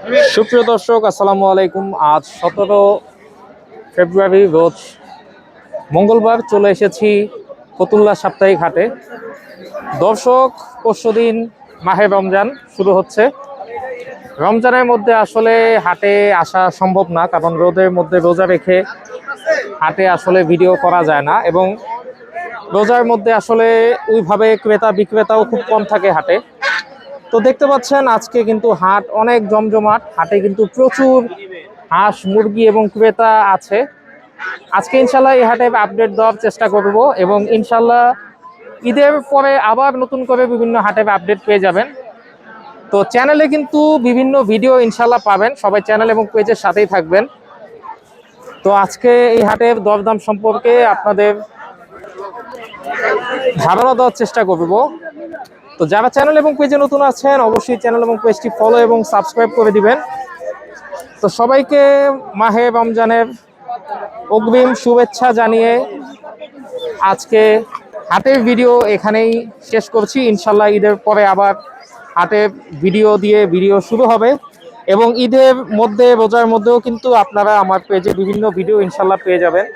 সুপ্রিয় দর্শক, আসসালামু আলাইকুম। আজ 17 ফেব্রুয়ারি রোজ মঙ্গলবার চলে এসেছি ফতুল্লা সাপ্তাহিক হাটে। দর্শক, পরশুদিন মাহে রমজান শুরু হচ্ছে। রমজানের মধ্যে আসলে হাটে আসা সম্ভব না, কারণ রোদের মধ্যে রোজা রেখে হাটে আসলে ভিডিও করা যায় না, এবং রোজার মধ্যে আসলে ওইভাবে ক্রেতা বিক্রেতাও খুব কম থাকে হাটে। তো দেখতে পাচ্ছেন আজকে কিন্তু হাট অনেক জমজমাট। হাটে কিন্তু প্রচুর হাঁস মুরগি এবং ক্রেতা আছে। আজকে ইনশাল্লাহ এই হাটে আপডেট দেওয়ার চেষ্টা করব, এবং ইনশাল্লাহ ঈদের পরে আবার নতুন করে বিভিন্ন হাটে আপডেট পেয়ে যাবেন। তো চ্যানেলে কিন্তু বিভিন্ন ভিডিও ইনশাল্লাহ পাবেন, সবাই চ্যানেল এবং পেজের সাথেই থাকবেন। তো আজকে এই হাটের দরদাম সম্পর্কে আপনাদের ধারণা দেওয়ার চেষ্টা করব। তো যারা চ্যানেল এবং পেজে নতুন আছেন, অবশ্যই চ্যানেল এবং পেজটি ফলো এবং সাবস্ক্রাইব করে দিবেন। তো সবাইকে মাহে রমজানের অগ্রিম শুভেচ্ছা জানিয়ে আজকে হাটের ভিডিও এখানেই শেষ করছি। ইনশাল্লাহ ঈদের পরে আবার হাটের ভিডিও শুরু হবে, এবং ঈদের মধ্যে রোজার মধ্যেও কিন্তু আপনারা আমার পেজে বিভিন্ন ভিডিও ইনশাল্লাহ পেয়ে যাবেন।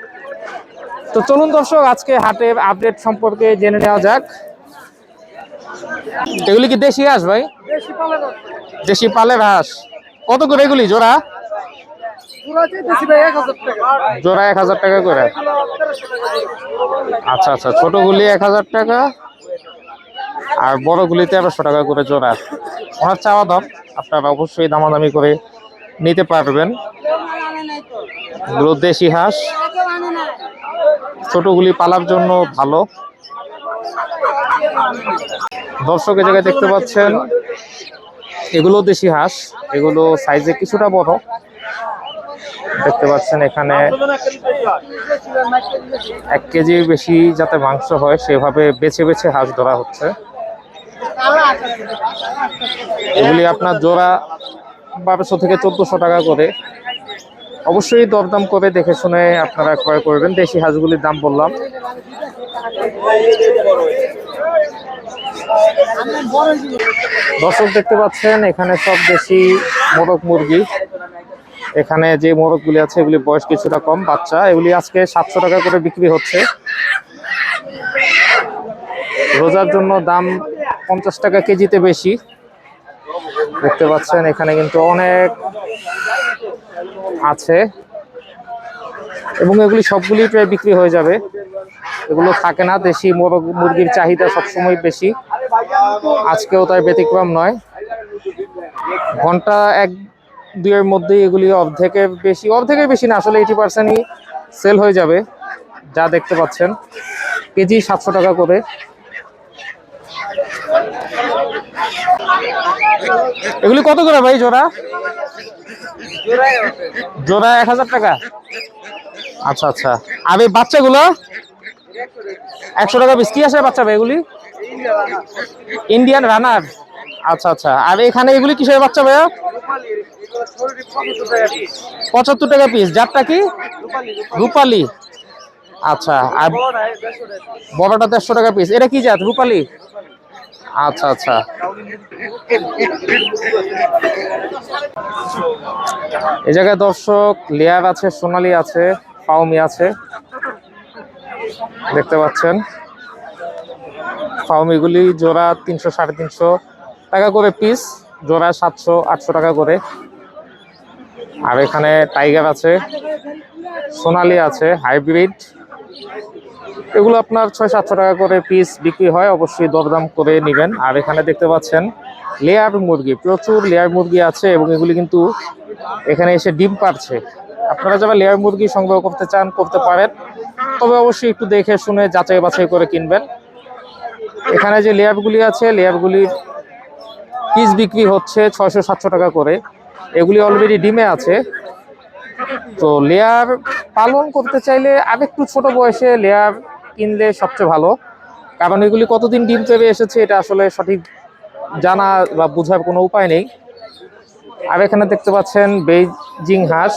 তো চলুন দর্শক, আজকে হাটের আপডেট সম্পর্কে জেনে নেওয়া যাক। এগুলি কি দেশি হাঁস ভাই? দেশি পালের হাঁস। কত করে এগুলি জোড়া? জোড়া 1000 টাকা করে। আচ্ছা আচ্ছা, ছোটগুলি 1000 টাকা আর বড়গুলি 1300 টাকা করে জোড়া। ওনার চাওয়া দাম, আপনারা অবশ্যই দামাদামি করে নিতে পারবেন। এগুলো দেশি হাঁস, ছোটগুলি পালার জন্য ভালো। দর্শক, এই জায়গায় দেখতে পাচ্ছেন এগুলো দেশি হাঁস, এগুলো সাইজে কিছুটা বড়। দেখতে পাচ্ছেন এখানে 1 কেজির বেশি যাতে মাংস হয় সেভাবে বেছে বেছে হাঁস ধরা হচ্ছে। এগুলি আপনার জোড়া 1200 থেকে 1400 টাকা করে। অবশ্যই দরদাম করে দেখে শুনে আপনারা ক্রয় করবেন। দেশি হাঁসগুলির দাম বললাম। দর্শক, দেখতে পাচ্ছেন এখানে সব দেশি মোরগ মুরগি। এখানে যে মোরগগুলি আছে এগুলি বয়স কিছুটা কম, বাচ্চা। এগুলি আজকে 700 টাকা করে বিক্রি হচ্ছে। রোজার জন্য দাম 50 টাকা কেজিতে বেশি। দেখতে পাচ্ছেন এখানে কিন্তু অনেক আছে, এবং এগুলি সবগুলি প্রায় বিক্রি হয়ে যাবে। এগুলো থাকে না, দেশি মোরগ মুরগির চাহিদা সবসময় বেশি, আজকেও তাই ব্যতিক্রম নয়। ঘন্টা 1-2 মধ্যেই এগুলি অর্ধেকের বেশি না, আসলে 80%ই সেল হয়ে যাবে। যা দেখতে পাচ্ছেন কেজি 700 টাকা করে। এগুলি কত করে ভাই জোড়া? জোড়া 1000 টাকা। আচ্ছা আচ্ছা, আর এই বাচ্চাগুলো 100 টাকা পিস। কি আছে বাচ্চা ভাই এগুলি? Indian runner. আচ্ছা আচ্ছা, আর এখানে এগুলি কিসের বাচ্চা ভাইয়া? 75 টাকা পিস। জাতটা কি? রূপালী। আচ্ছা, আর বড়টা 150 টাকা পিস। এটা কি জাত? রূপালী। আচ্ছা আচ্ছা, এই জায়গায় দর্শক লেয়ার আছে, সোনালী আছে, ফাউমি আছে। দেখতে পাচ্ছেন ফাউমিগুলি জোড়া 300-350 টাকা করে পিস, জোড়া 700-800 টাকা করে। আর এখানে টাইগার আছে, সোনালী আছে, হাইব্রিড। এগুলো আপনার 600-700 টাকা করে পিস বিক্রি হয়, অবশ্যই দরদাম করে নেবেন। আর এখানে দেখতে পাচ্ছেন লেয়ার মুরগি, প্রচুর লেয়ার মুরগি আছে, এবং এগুলি কিন্তু এখানে এসে ডিম পারছে। আপনারা যারা লেয়ার মুরগি সংগ্রহ করতে চান করতে পারেন, তবে অবশ্যই একটু দেখে শুনে যাচাই বাছাই করে কিনবেন। এখানে যে লেয়ারগুলি আছে, লেয়ারগুলির পিস বিক্রি হচ্ছে 600-700 টাকা করে। এগুলি অলরেডি ডিমে আছে। তো লেয়ার পালন করতে চাইলে আরেকটু ছোট বয়সে লেয়ার কিনলে সবচেয়ে ভালো, কারণ এগুলি কতদিন ডিম পেড়ে এসেছে এটা আসলে সঠিক জানা বা বোঝার কোনো উপায় নেই। আর এখানে দেখতে পাচ্ছেন বেইজিং হাঁস,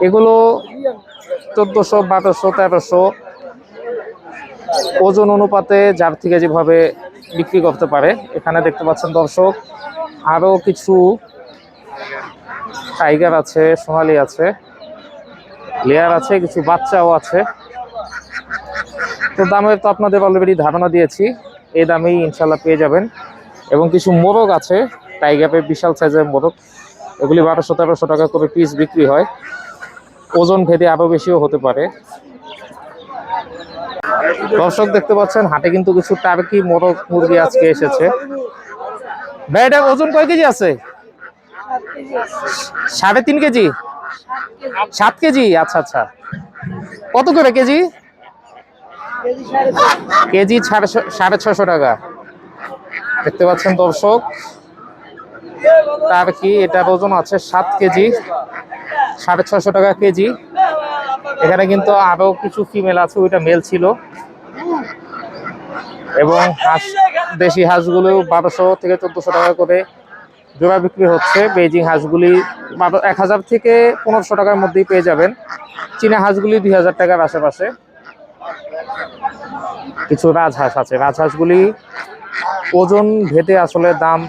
এগুলো 1400, 1200, 1300 ওজন অনুপাতে যার থেকে যেভাবে বিক্রি করতে পারে। এখানে দেখতে পাচ্ছেন দর্শক আরো কিছু টাইগার আছে, সোনালি আছে, লেয়ার আছে, কিছু বাচ্চাও আছে। তো দামের তো আপনাদের অলরেডি ধারণা দিয়েছি, এই দামেই ইনশাল্লাহ পেয়ে যাবেন। এবং কিছু মোরগ আছে, টাইগারের বিশাল সাইজের মোরগ, এগুলি 1200-1300 টাকা করে পিস বিক্রি হয়। ওজন ভেদে আরো বেশিও হতে পারে। দর্শক দেখতে পাচ্ছেন হাটে কিন্তু কিছু টার্কি মোরগ মুরগি আজকে এসেছে। ভাই এটা ওজন কয় কেজি আছে? 3.5 কেজি, 7 কেজি। আচ্ছা আচ্ছা, কত করে কেজি? কেজি 650 টাকা। দেখতে পাচ্ছেন দর্শক, টার্কি, এটার ওজন আছে 7 কেজি, 650 টাকা কেজি। এখানে কিন্তু আরো কিছু ফিমেল আছে, ওইটা মেল ছিল। এবং হাঁস, দেশি হাঁসগুলো 1200 থেকে 1400 টাকা করে জোড়া বিক্রি হচ্ছে। বেজিং হাঁসগুলি 1000 থেকে 1500 টাকার মধ্যেই পেয়ে যাবেন। চীনা হাঁসগুলি 2000 টাকার আশেপাশে। কিছু রাজহাঁস আছে, রাজহাঁসগুলি ওজন ভেদে আসলে দাম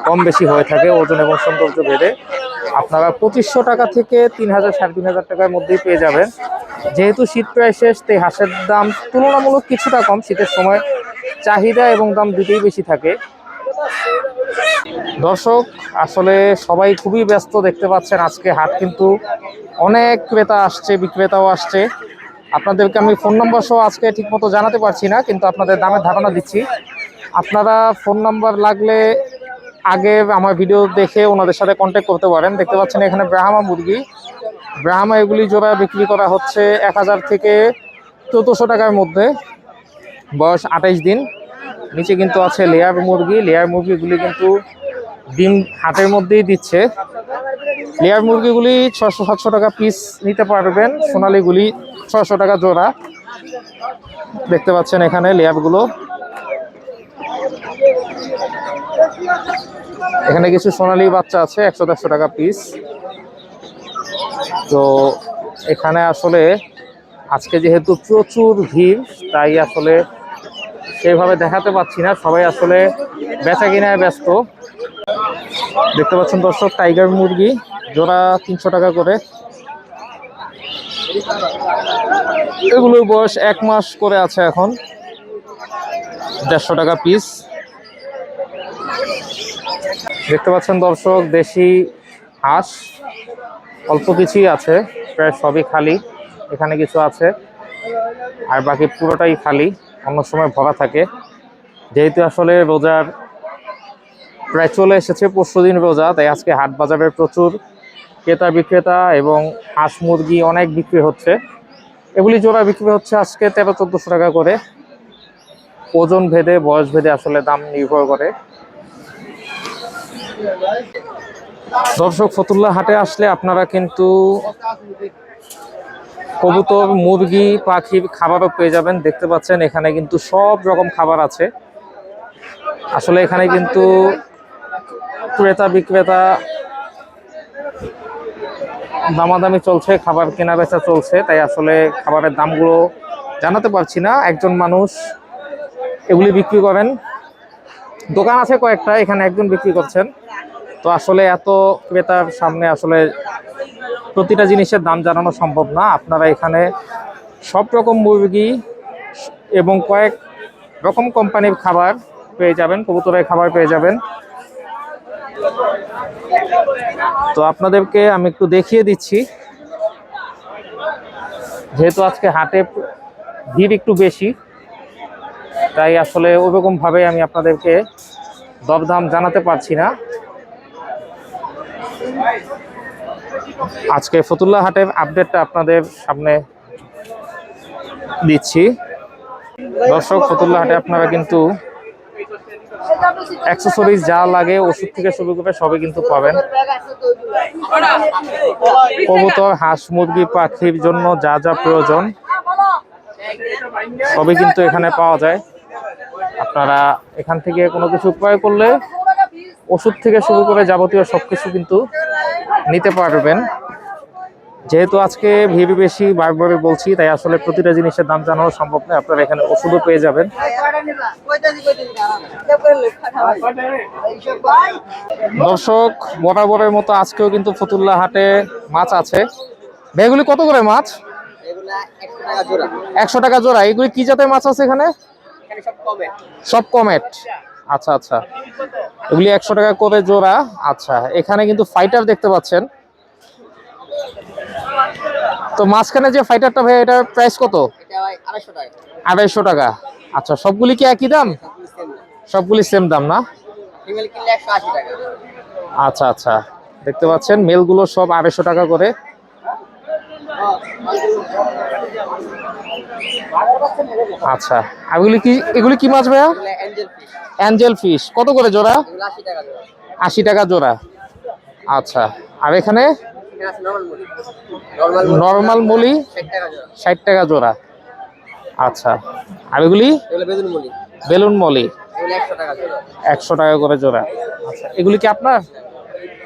কম বেশি হয়ে থাকে, ওজন এবং সৌন্দর্য ভেদে। আপনারা 2500 টাকা থেকে 3000-3500 টাকার মধ্যেই পেয়ে যাবেন। যেহেতু শীত প্রায় শেষ, তাই হাঁসের দাম তুলনামূলক কিছুটা কম। শীতের সময় চাহিদা এবং দাম দুটোই বেশি থাকে। দর্শক আসলে সবাই খুবই ব্যস্ত, দেখতে পাচ্ছেন আজকে হাট কিন্তু অনেক ক্রেতা আসছে, বিক্রেতাও আসছে। আপনাদেরকে আমি ফোন নাম্বার সহ আজকে ঠিকমতো জানাতে পারছি না, কিন্তু আপনাদের দামের ধারণা দিচ্ছি। আপনারা ফোন নাম্বার লাগলে আগে আমার ভিডিও দেখে ওনাদের সাথে কন্ট্যাক্ট করতে পারেন। দেখতে পাচ্ছেন এখানে ব্রাহ্মা মুরগি, ব্রাহ্মা এগুলি জোড়া বিক্রি করা হচ্ছে 1000 থেকে 1400 টাকার মধ্যে, বয়স 28 দিন। নিচে কিন্তু আছে লেয়ার মুরগি, লেয়ার মুরগিগুলি কিন্তু ডিম হাটের মধ্যেই দিচ্ছে। লেয়ার মুরগিগুলি 600-700 টাকা পিস নিতে পারবেন, সোনালিগুলি 600 টাকা জোড়া। দেখতে পাচ্ছেন এখানে লেয়ারগুলো। এখানে কিছু সোনালি বাচ্চা আছে, 100-150 টাকা পিস। তো এখানে আসলে আজকে যেহেতু প্রচুর ভিড়, তাই আসলে সেভাবে দেখাতে পাচ্ছি না, সবাই আসলে বেচা কিনায় ব্যস্ত। দেখতে পাচ্ছেন দর্শক, টাইগার মুরগি জোড়া 300 টাকা করে। এগুলোর বয়স 1 মাস করে আছে এখন, 150 টাকা পিস। দেখতে পাচ্ছেন দর্শক, দেশি হাঁস অল্প কিছুই আছে, প্রায় সবই খালি। এখানে কিছু আছে, আর বাকি পুরোটাই খালি, অন্য সময় ভরা থাকে। যেহেতু আসলে রোজার প্রায় চলে এসেছে, 25 দিন রোজা, তাই আজকে হাট বাজারে প্রচুর ক্রেতা বিক্রেতা এবং হাঁস মুরগি অনেক বিক্রি হচ্ছে। এগুলি জোড়া বিক্রি হচ্ছে আজকে 1300-1400 টাকা করে। ওজন ভেদে, বয়স ভেদে আসলে দাম নির্ভর করে। দর্শক, ফতুল্লা হাটে আসলে আপনারা কিন্তু কবুতর, মুরগি, পাখির খাবারও পেয়ে যাবেন। দেখতে পাচ্ছেন এখানে কিন্তু সব রকম খাবার আছে। আসলে এখানে কিন্তু ক্রেতা বিক্রেতা দামাদামি চলছে, খাবার কেনা বেচা চলছে, তাই আসলে খাবারের দামগুলো জানাতে পারছি না। একজন মানুষ এগুলি বিক্রি করেন, দোকান আছে কয়েকটা, এখানে একজন বিক্রি করছেন। তো আসলে এত ক্রেতার সামনে আসলে প্রতিটা জিনিসের দাম জানানো সম্ভব না। আপনারা এখানে সব রকম মুরগি এবং কয়েক রকম কোম্পানির খাবার পেয়ে যাবেন, কবুতরের খাবার পেয়ে যাবেন। তো আপনাদেরকে আমি একটু দেখিয়ে দিচ্ছি, যেহেতু আজকে হাটে ভিড় একটু বেশি, তাই আসলে ওরকম ভাবে আমি আপনাদেরকে দরদাম জানাতে পারছি না। আজকে ফতুল্লা হাটের আপডেটটা আপনাদের সামনে দিচ্ছি। দর্শক, ফতুল্লা হাটে আপনারা কিন্তু অ্যাক্সেসরিজ যা লাগে, ওষুধ থেকে শুরু করে সবই কিন্তু পাবেন। কবুতর, হাঁস, মুরগি, পাখির জন্য যা যা প্রয়োজন সবই কিন্তু এখানে পাওয়া যায়। আপনারা এখান থেকে কোনো কিছু ক্রয় করলে ওষুধ থেকে শুরু করে যাবতীয় সবকিছু কিন্তু নিতে পারবেন। যেহেতু আজকে ভিড় বেশি, বারবারই বলছি, তাই আসলে প্রতিটা জিনিসের দাম জানানো সম্ভব নয়। আপনারা এখানে ওষুধও পেয়ে যাবেন। দর্শক, বরাবরের মতো আজকেও কিন্তু ফতুল্লা হাটে মাছ আছে। এগুলি কত করে মাছ? 100 টাকা জোড়া। এগুলি কি জাতের মাছ আছে এখানে? সব কমেট। আচ্ছা আচ্ছা, এগুলি 100 টাকা করে জোড়া। আচ্ছা, এখানে কিন্তু ফাইটার দেখতে পাচ্ছেন। তো মাঝখানে যে ফাইটারটা ভাই, এটার প্রাইস কত? 250 টাকা। আচ্ছা, সবগুলি কি একই দাম? সবগুলি সেম দাম না? আচ্ছা আচ্ছা, দেখতে পাচ্ছেন মেলগুলো সব 250 টাকা করে। আচ্ছা, এগুলি কি মাছ ভাইয়া? Angel fish. কত করে জোড়া? 80 টাকা জোড়া। আচ্ছা, আর এখানে নরমাল মুলি 60 টাকা জোড়া। আচ্ছা, আর এগুলি বেলুন মলি 100 টাকা করে জোড়া। আচ্ছা, এগুলি কি আপনার?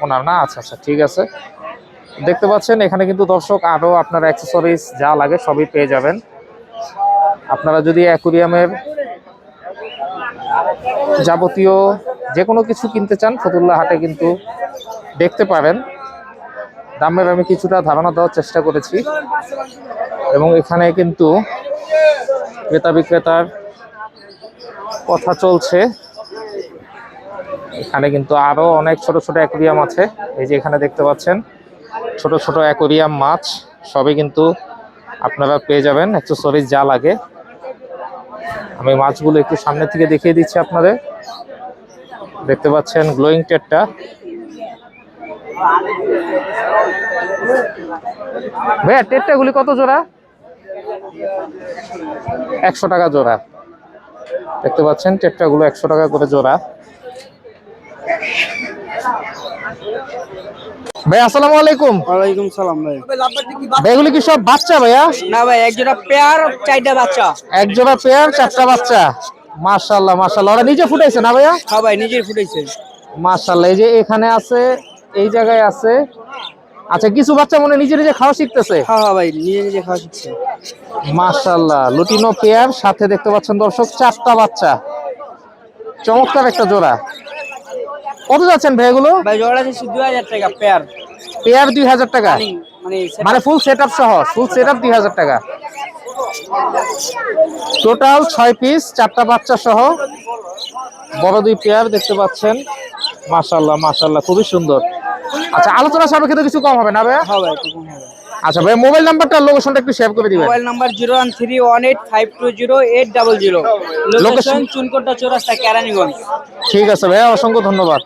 ওনার না? আচ্ছা আচ্ছা, ঠিক আছে। দেখতে পাচ্ছেন এখানে কিন্তু দর্শক আরো আপনার অ্যাক্সেসরিজ যা লাগে সবই পেয়ে যাবেন। আপনারা যদি অ্যাকুরিয়ামের যাবতীয় যে কোনো কিছু কিনতে চান, ফতুল্লা হাটে কিন্তু দেখতে পারেন। দামের আমি কিছুটা ধারণা দেওয়ার চেষ্টা করেছি, এবং এখানে কিন্তু ক্রেতা বিক্রেতার কথা চলছে। এখানে কিন্তু আরো অনেক ছোট ছোট অ্যাকুরিয়াম আছে। এই যে এখানে দেখতে পাচ্ছেন ছোট ছোট অ্যাকুরিয়াম মাছ সবই কিন্তু আপনারা পেয়ে যাবেন, অ্যাক্সেসরিজ যা লাগে। আমি মাছগুলো একটু সামনে থেকে দেখিয়ে দিচ্ছি আপনাদের। দেখতে পাচ্ছেন গ্লোয়িং টেটটা। ভাইয়া, টেটটাগুলি কত জোড়া? 100 টাকা জোড়া। দেখতে পাচ্ছেন টেটটাগুলো 100 টাকা করে জোড়া। ভাই আসসালামু আলাইকুম। ওয়ালাইকুম সালাম ভাই। ভাই, এগুলি কি সব বাচ্চা ভাইয়া? না ভাই, এক জোড়া পেয়ার, 4টা বাচ্চা। এক জোড়া পেয়ার, 4টা বাচ্চা। মাশাআল্লাহ মাশাআল্লাহ, ওরা নিজে ফুটাইছে না ভাইয়া? হ্যাঁ ভাই, নিজের ফুটাইছে। মাশাআল্লাহ, এই যে এখানে আছে, এই জায়গায় আছে। আচ্ছা, কিছু বাচ্চা মনে নিজে নিজে খাওয়া শিখতেছে। হ্যাঁ হ্যাঁ ভাই, নিজে নিজে খাওয়া শিখছে। মাশাআল্লাহ, লুটিনো পেয়ার, সাথে দেখতে পাচ্ছেন দর্শক 4টা বাচ্চা। চমৎকার একটা জোড়া। কত যাচ্ছেন ভাই এগুলো? ভাই জোড়া দিচ্ছি 2000 টাকা পেয়ার। পেয়ার 2000 টাকা, মানে মানে ফুল সেটআপ সহ, ফুল সেটআপ 2000 টাকা। টোটাল 6 পিস, 4টা বাচ্চা সহ বড় 2 পেয়ার দেখতে পাচ্ছেন। মাশাআল্লাহ মাশাআল্লাহ, খুবই সুন্দর। আচ্ছা, আলোচনা সাপেক্ষে তো কিছু কম হবে না ভাই? হ্যাঁ ভাই, একটু কম হবে। আচ্ছা ভাই, মোবাইল নাম্বারটা, লোকেশনটা একটু শেয়ার করে দিবেন। Mobile number 01318520800। লোকেশন চুনকোট্টা চৌরাস্তা, কেরানীগঞ্জ। ঠিক আছে ভাইয়া, অসংখ্য ধন্যবাদ।